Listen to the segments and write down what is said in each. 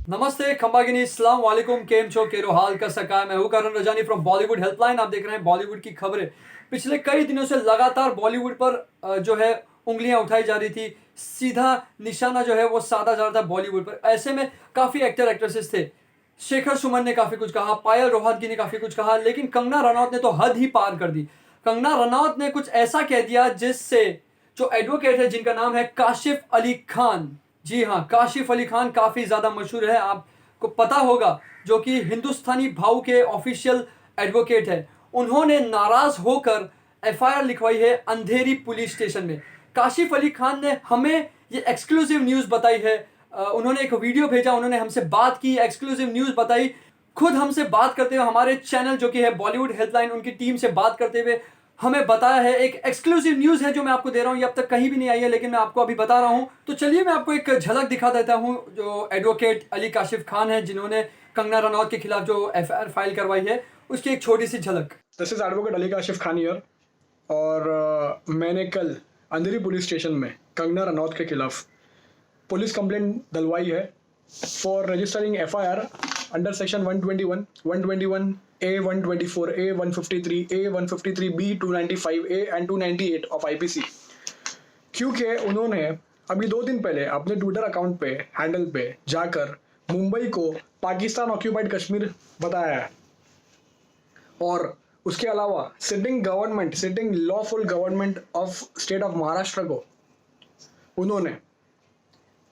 नमस्ते खंबागिनी, अस्सलाम वालेकुम, केम छो, केरो हाल का सका। मैं हूं करण रजानी फ्रॉम बॉलीवुड हेल्पलाइन। आप देख रहे हैं बॉलीवुड की खबरें। पिछले कई दिनों से लगातार बॉलीवुड पर जो है उंगलियां उठाई जा रही थी। सीधा निशाना जो है वो साधा जा रहा था बॉलीवुड पर। ऐसे में काफ़ी एक्टर एक्ट्रेसेस थे। शेखर सुमन ने काफ़ी कुछ कहा, पायल रोहतगी ने काफ़ी कुछ कहा, लेकिन कंगना रनौत ने तो हद ही पार कर दी। कंगना रनौत ने कुछ ऐसा कह दिया जिससे जो एडवोकेट है जिनका नाम है काशिफ अली खान, जी हाँ, काशिफ अली खान काफ़ी ज़्यादा मशहूर है, आपको पता होगा, जो कि हिंदुस्तानी भाव के ऑफिशियल एडवोकेट है। उन्होंने नाराज़ होकर एफआईआर लिखवाई है अंधेरी पुलिस स्टेशन में। काशिफ अली खान ने हमें ये एक्सक्लूसिव न्यूज़ बताई है। उन्होंने एक वीडियो भेजा, उन्होंने हमसे बात की, एक्सक्लूसिव न्यूज़ बताई। खुद हमसे बात करते हुए हमारे चैनल जो कि है बॉलीवुड हेल्पलाइन, उनकी टीम से बात करते हुए हमें बताया है। एक एक्सक्लूसिव न्यूज़ है जो मैं आपको दे रहा हूँ, ये अब तक कहीं भी नहीं आई है, लेकिन मैं आपको अभी बता रहा हूँ। तो चलिए मैं आपको एक झलक दिखा देता हूँ। जो एडवोकेट अली काशिफ खान है जिन्होंने कंगना रनौत के खिलाफ जो एफआईआर फाइल करवाई है, उसकी एक छोटी सी झलक। This is advocate Ali Kashif Khan here. और मैंने कल अंधेरी पुलिस स्टेशन में कंगना रनौत के खिलाफ पुलिस कंप्लेंट डलवाई है for registering FIR under section 121, 121 A, 124 A, 153 A, 153 B, 295 A and 298 of IPC. क्योंकि उन्होंने अभी 2 दिन पहले अपने ट्विटर अकाउंट पे हैंडल पे जाकर मुंबई को पाकिस्तान ऑक्यूपाइड कश्मीर बताया है। और उसके अलावा sitting lawful government of state of Maharashtra को उन्होंने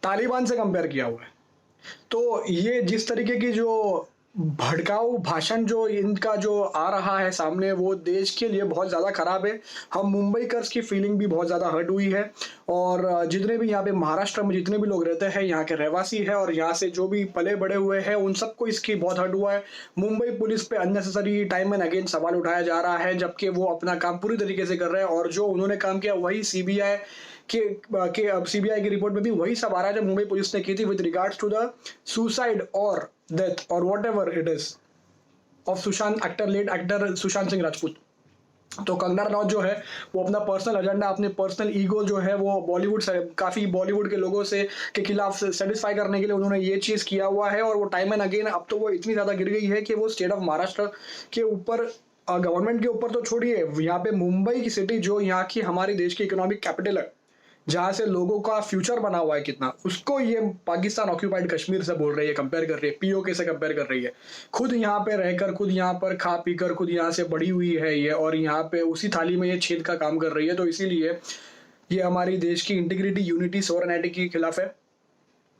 तालिबान से कंपेयर किया हुआ है। तो ये जिस तरीके की जो भड़काऊ भाषण जो इनका जो आ रहा है सामने, वो देश के लिए बहुत ज़्यादा खराब है। हम मुंबईकर्स की फीलिंग भी बहुत ज़्यादा हर्ट हुई है। और जितने भी यहाँ पे महाराष्ट्र में जितने भी लोग रहते हैं, यहाँ के रहवासी है और यहाँ से जो भी पले बड़े हुए हैं, उन सबको इसकी बहुत हर्ट हुआ है। मुंबई पुलिस पे अननेसेसरी टाइम एंड अगेन सवाल उठाया जा रहा है, जबकि वो अपना काम पूरी तरीके से कर रहे हैं। और जो उन्होंने काम किया वही सीबीआई के अब सीबीआई की रिपोर्ट में भी वही सब आ रहा है जो मुंबई पुलिस ने की थी with regards to the suicide और डेथ और whatever it is of Sushant, late actor Sushant Singh Rajput. तो कंगना रनौत जो है वो अपना पर्सनल एजेंडा, अपने पर्सनल ईगो जो है वो बॉलीवुड से काफ़ी बॉलीवुड के लोगों से के खिलाफ सेटिस्फाई करने के लिए उन्होंने ये चीज़ किया हुआ है। और वो टाइम एंड अगेन अब तो वो इतनी ज़्यादा गिर गई है कि वो स्टेट ऑफ महाराष्ट्र के ऊपर, गवर्नमेंट के ऊपर तो छोड़िए, यहाँ पे मुंबई की सिटी जो यहाँ की हमारी देश की इकोनॉमिक कैपिटल है, जहाँ से लोगों का फ्यूचर बना हुआ है कितना, उसको ये पाकिस्तान ऑक्यूपाइड कश्मीर से बोल रही है, कंपेयर कर रही है, पीओके से कंपेयर कर रही है। खुद यहाँ पे रहकर, खुद यहाँ पर खा पी कर, खुद यहाँ से बड़ी हुई है ये, और यहाँ पे उसी थाली में ये छेद का काम कर रही है। तो इसीलिए ये हमारी देश की इंटीग्रिटी, यूनिटी, सोवरेनिटी के खिलाफ है।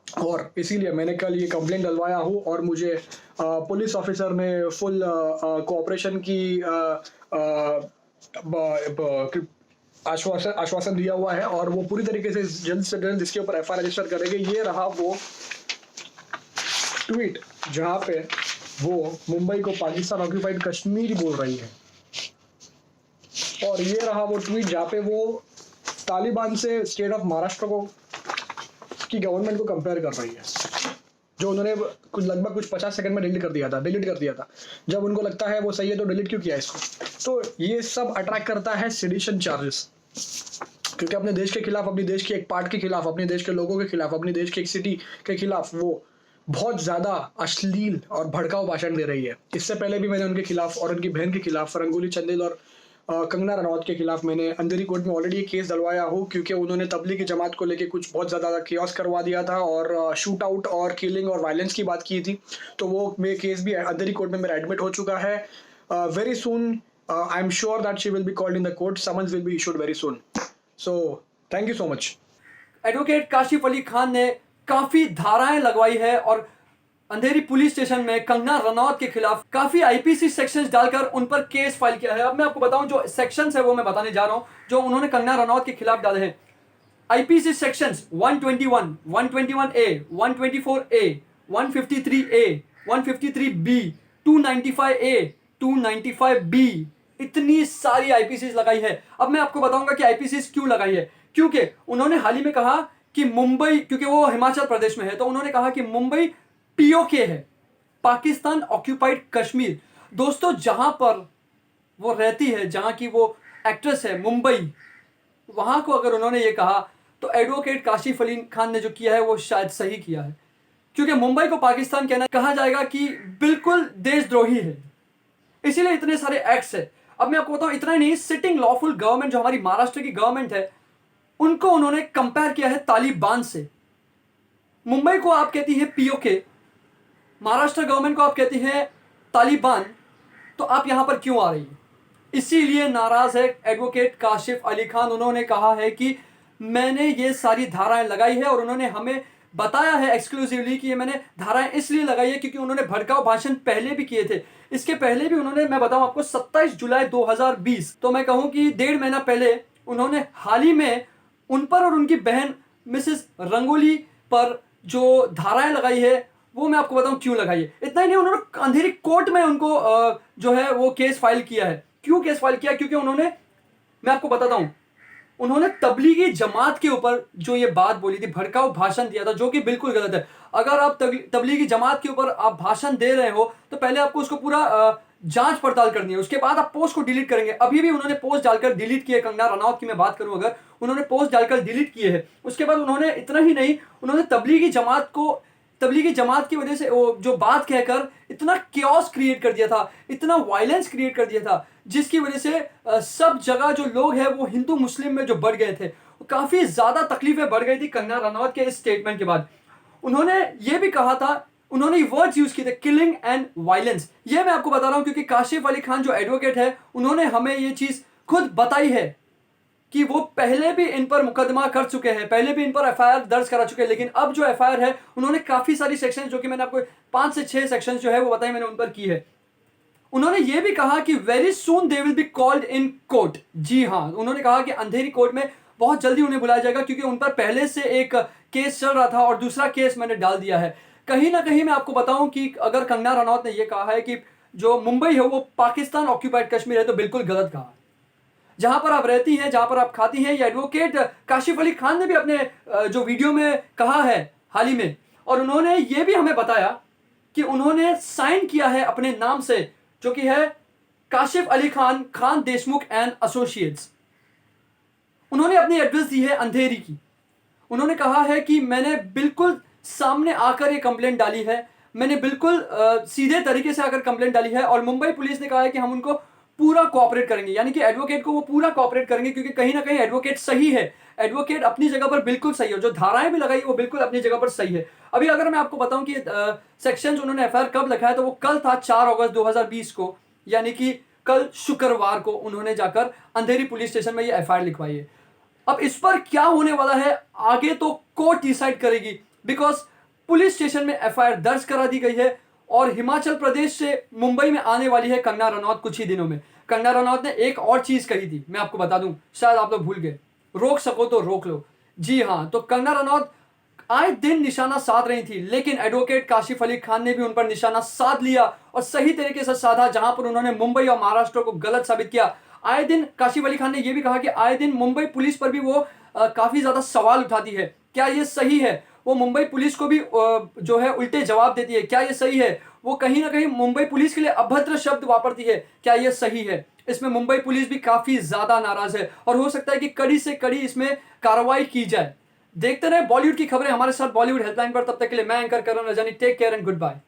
और इसीलिए मैंने कल ये कंप्लेंट डलवाया हूँ। और मुझे पुलिस ऑफिसर ने फुल कोऑपरेशन की आश्वासन दिया हुआ है। और वो पूरी तरीके से जल्द इसके ऊपर एफआईआर रजिस्टर करेंगे। ये रहा वो ट्वीट जहां पे वो मुंबई को पाकिस्तान ऑक्यूपाइड कश्मीर बोल रही है, और ये रहा वो ट्वीट जहां पे वो तालिबान से स्टेट ऑफ महाराष्ट्र को की गवर्नमेंट को कंपेयर कर रही है, जो उन्होंने लगभग कुछ 50 सेकंड में डिलीट कर दिया था। जब उनको लगता है वो सही है तो डिलीट क्यों किया इसको? तो ये सब अट्रैक्ट करता है सेडिशन चार्जेस, क्योंकि अपने देश के खिलाफ, अपनी देश के एक पार्ट के खिलाफ, अपने देश के लोगों के खिलाफ, अपनी देश की एक सिटी के खिलाफ वो बहुत ज़्यादा अश्लील और भड़काऊ भाषण दे रही है। इससे पहले भी मैंने उनके खिलाफ और उनकी बहन के खिलाफ, रंगोली चंदेल और कंगना रनौत के खिलाफ मैंने अंधेरी कोर्ट में ऑलरेडी केस डलवाया हूँ, क्योंकि उन्होंने तबलीगी जमात को लेके कुछ बहुत ज़्यादा केओस करवा दिया था और शूट आउट और किलिंग और वायलेंस की बात की थी। तो वो मेरे केस भी अंधेरी कोर्ट में मेरा एडमिट हो चुका है। Very soon I am sure that she will be called in the court, summons will be issued very soon. So thank you so much. Advocate Kashif Ali Khan ने काफ़ी धाराएं लगवाई है और अंधेरी पुलिस स्टेशन में कंगना रनौत के खिलाफ काफी आईपीसी सेक्शंस डालकर उन पर केस फाइल किया है। अब मैं आपको बताऊं जो सेक्शंस है वो मैं बताने जा रहा हूं जो उन्होंने कंगना रनौत के खिलाफ डाले हैं। IPC sections 121, 121 A, 124 A, 153 A, 153 B, 295 A, 295 B, इतनी सारी आईपीसी लगाई है। अब मैं आपको बताऊंगा कि आईपीसी क्यों लगाई है। क्योंकि उन्होंने हाल ही में कहा कि मुंबई, क्योंकि वो हिमाचल प्रदेश में है, तो उन्होंने कहा कि मुंबई पीओके है, पाकिस्तान ऑक्यूपाइड कश्मीर। दोस्तों, जहां पर वो रहती है, जहां की वो एक्ट्रेस है, मुंबई, वहां को अगर उन्होंने ये कहा तो एडवोकेट काशिफ अली खान ने जो किया है वो शायद सही किया है। क्योंकि मुंबई को पाकिस्तान कहना कहा जाएगा कि बिल्कुल देशद्रोही है, इसीलिए इतने सारे एक्ट्स है। अब मैं आपको बताऊं, इतना ही नहीं, सिटिंग लॉफुल गवर्नमेंट जो हमारी महाराष्ट्र की गवर्नमेंट है, उनको उन्होंने कंपेयर किया है तालिबान से। मुंबई को आप कहती है पीओके, महाराष्ट्र गवर्नमेंट को आप कहती हैं तालिबान, तो आप यहां पर क्यों आ रही है? इसीलिए नाराज है एडवोकेट काशिफ अली खान। उन्होंने कहा है कि मैंने ये सारी धाराएं लगाई है, और उन्होंने हमें बताया है एक्सक्लूसिवली कि ये मैंने धाराएं इसलिए लगाई है क्योंकि उन्होंने भड़काऊ भाषण पहले भी किए थे। इसके पहले भी उन्होंने, मैं बताऊं आपको, 27 जुलाई 2020, तो मैं कहूं कि 1.5 महीना पहले उन्होंने हाल ही में उन पर और उनकी बहन मिसेस रंगोली पर जो धाराएं लगाई है, वो मैं आपको बताऊं क्यों लगाई है। इतना ही नहीं, उन्होंने अंधेरी कोर्ट में उनको जो है वो केस फाइल किया है। क्यों केस फाइल किया? क्योंकि उन्होंने, मैं आपको बताता हूं, उन्होंने तबलीगी जमात के ऊपर जो ये बात बोली थी, भड़काऊ भाषण दिया था, जो कि बिल्कुल गलत है। अगर आप तबलीगी जमात के ऊपर आप भाषण दे रहे हो तो पहले आपको उसको पूरा जांच पड़ताल करनी है, उसके बाद आप पोस्ट को डिलीट करेंगे। अभी भी उन्होंने पोस्ट डालकर डिलीट किए। कंगना रनौत की मैं बात करूं, अगर उन्होंने पोस्ट डालकर डिलीट किए है। उसके बाद उन्होंने, इतना ही नहीं, उन्होंने तबलीगी जमात की वजह से वो जो बात कहकर इतना क्योस क्रिएट कर दिया था, इतना वायलेंस क्रिएट कर दिया था, जिसकी वजह से सब जगह जो लोग हैं वो हिंदू मुस्लिम में जो बढ़ गए थे, काफी ज्यादा तकलीफें बढ़ गई थी कंगना रनौत के इस स्टेटमेंट के बाद। उन्होंने ये भी कहा था, उन्होंने वर्ड्स यूज किए थे, किलिंग एंड वायलेंस। ये मैं आपको बता रहा हूं क्योंकि काशिफ अली खान जो एडवोकेट है, उन्होंने हमें ये चीज खुद बताई है कि वो पहले भी इन पर मुकदमा कर चुके हैं, पहले भी इन पर एफआईआर दर्ज करा चुके हैं। लेकिन अब जो एफआईआर है, उन्होंने काफी सारी सेक्शन, जो कि मैंने आपको 5 से 6 सेक्शन जो है वो बताई, मैंने उन पर की है। उन्होंने ये भी कहा कि very soon they will be called in court. जी हाँ, उन्होंने कहा कि अंधेरी कोर्ट में बहुत जल्दी उन्हें बुलाया जाएगा, क्योंकि उन पर पहले से एक केस चल रहा था और दूसरा केस मैंने डाल दिया है। कहीं ना कहीं मैं आपको बताऊं कि अगर कंगना रनौत ने यह कहा है कि जो मुंबई है वो पाकिस्तान ऑक्यूपाइड कश्मीर है, तो बिल्कुल गलत कहा। जहां पर आप रहती हैं, जहां पर आप खाती हैं, ये एडवोकेट काशिफ अली खान ने भी अपने जो वीडियो में कहा है हाल ही में। और उन्होंने ये भी हमें बताया कि उन्होंने साइन किया है अपने नाम से, जो कि है काशिफ अली खान, खान देशमुख एंड एसोसिएट्स। उन्होंने अपनी एड्रेस दी है अंधेरी की। उन्होंने कहा है कि मैंने बिल्कुल सामने आकर ये कंप्लेंट डाली है, मैंने बिल्कुल सीधे तरीके से आकर कंप्लेंट डाली है, और मुंबई पुलिस ने कहा है कि हम उनको पूरा कोऑपरेट करेंगे, यानी कि एडवोकेट को वो पूरा कोऑपरेट करेंगे, क्योंकि कहीं ना कहीं एडवोकेट सही है, एडवोकेट अपनी जगह पर बिल्कुल सही है, जो धाराएं भी लगाई वो बिल्कुल अपनी जगह पर सही है। अभी अगर मैं आपको बताऊं कि सेक्शन उन्होंने एफआईआर कब लिखा है, तो वो कल था 4 अगस्त 2020 को, यानी कि कल शुक्रवार को उन्होंने जाकर अंधेरी पुलिस स्टेशन में ये एफआईआर लिखवाई है। अब इस पर क्या होने वाला है आगे तो कोर्ट डिसाइड करेगी, बिकॉज पुलिस स्टेशन में एफआईआर दर्ज करा दी गई है, और हिमाचल प्रदेश से मुंबई में आने वाली है कंगना रनौत कुछ ही दिनों में। कंगना रनौत ने एक और चीज कही थी, मैं आपको बता दूं, शायद आप लोग भूल गए, रोक सको तो रोक लो। जी हाँ, तो कंगना रनौत आए दिन निशाना साध रही थी, लेकिन एडवोकेट काशिफ अली खान ने भी उन पर निशाना साध लिया, और सही तरीके से साधा, जहां पर उन्होंने मुंबई और महाराष्ट्र को गलत साबित किया। आए दिन काशिफ अली खान ने यह भी कहा कि आए दिन मुंबई पुलिस पर भी वो काफी ज्यादा सवाल उठाती है। क्या ये सही है? वो मुंबई पुलिस को भी जो है उल्टे जवाब देती है। क्या ये सही है? वो कहीं ना कहीं मुंबई पुलिस के लिए अभद्र शब्द वापरती है। क्या ये सही है? इसमें मुंबई पुलिस भी काफी ज्यादा नाराज है, और हो सकता है कि कड़ी से कड़ी इसमें कार्रवाई की जाए। देखते रहे बॉलीवुड की खबरें हमारे साथ बॉलीवुड हेल्पलाइन पर। तब तक के लिए मैं anchor Karan Rajani, take care and good bye.